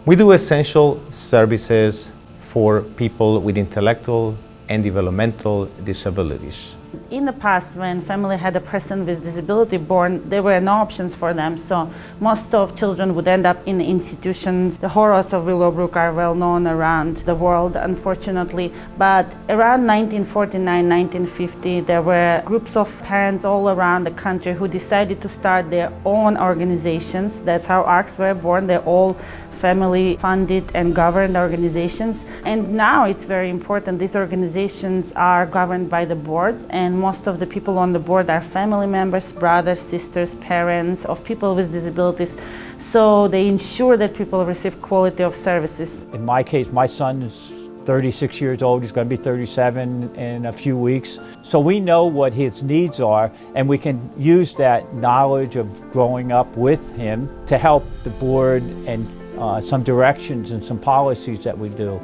We do essential services for people with intellectual and developmental disabilities. In the past, when family had a person with disability born, there were no options for them, so most of children would end up in institutions. The horrors of Willowbrook are well known around the world, unfortunately, but around 1949, 1950, there were groups of parents all around the country who decided to start their own organizations. That's how ARCs were born. They're all family-funded and governed organizations. And now it's very important. These organizations are governed by the boards, and most of the people on the board are family members, brothers, sisters, parents of people with disabilities. So they ensure that people receive quality of services. In my case, my son is 36 years old. He's going to be 37 in a few weeks. So we know what his needs are, and we can use that knowledge of growing up with him to help the board and some directions and some policies that we do.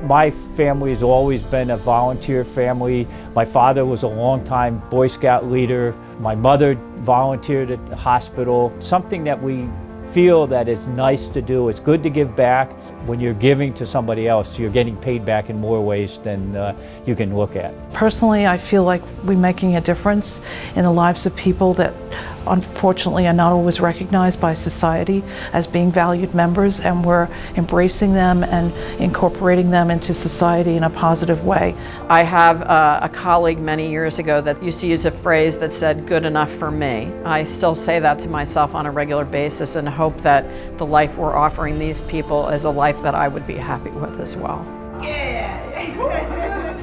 My family has always been a volunteer family. My father was a longtime Boy Scout leader. My mother volunteered at the hospital. Something that we feel that it's nice to do. It's good to give back. When you're giving to somebody else, you're getting paid back in more ways than you can look at. Personally, I feel like we're making a difference in the lives of people that unfortunately are not always recognized by society as being valued members, and we're embracing them and incorporating them into society in a positive way. I have a colleague many years ago that used to use a phrase that said, "good enough for me." I still say that to myself on a regular basis and hope that the life we're offering these people is a life that I would be happy with as well.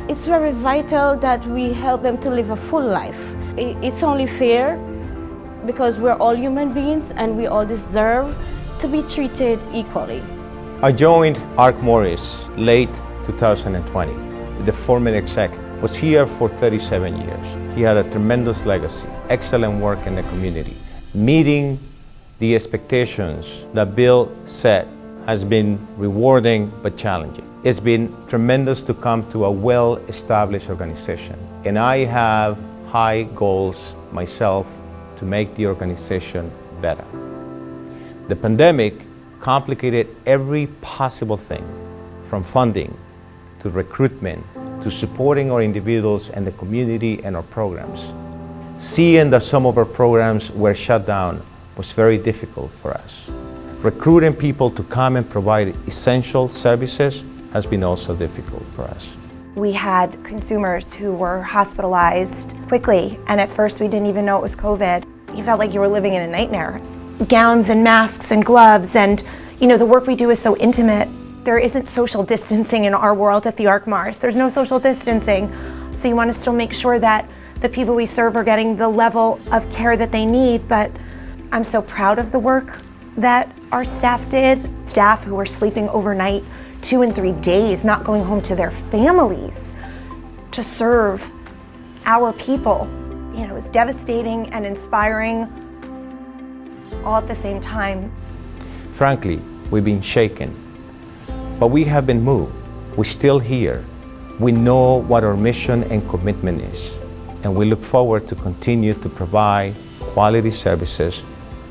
It's very vital that we help them to live a full life. It's only fair because we're all human beings and we all deserve to be treated equally. I joined ARC Morris late 2020. The former exec was here for 37 years. He had a tremendous legacy, excellent work in the community. Meeting the expectations that Bill set has been rewarding but challenging. It's been tremendous to come to a well-established organization, and I have high goals myself to make the organization better. The pandemic complicated every possible thing, from funding to recruitment to supporting our individuals and the community and our programs. Seeing that some of our programs were shut down was very difficult for us. Recruiting people to come and provide essential services has been also difficult for us. We had consumers who were hospitalized quickly, and at first we didn't even know it was COVID. You felt like you were living in a nightmare. Gowns and masks and gloves, and the work we do is so intimate. There isn't social distancing in our world at the ARC Mars. There's no social distancing. So you want to still make sure that the people we serve are getting the level of care that they need, but I'm so proud of the work that our staff did. Staff who were sleeping overnight 2 and 3 days, not going home to their families to serve our people. It was devastating and inspiring all at the same time. Frankly, we've been shaken, but we have been moved. We're still here. We know what our mission and commitment is, and we look forward to continue to provide quality services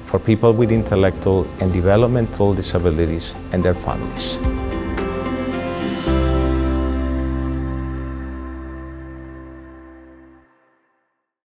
for people with intellectual and developmental disabilities and their families.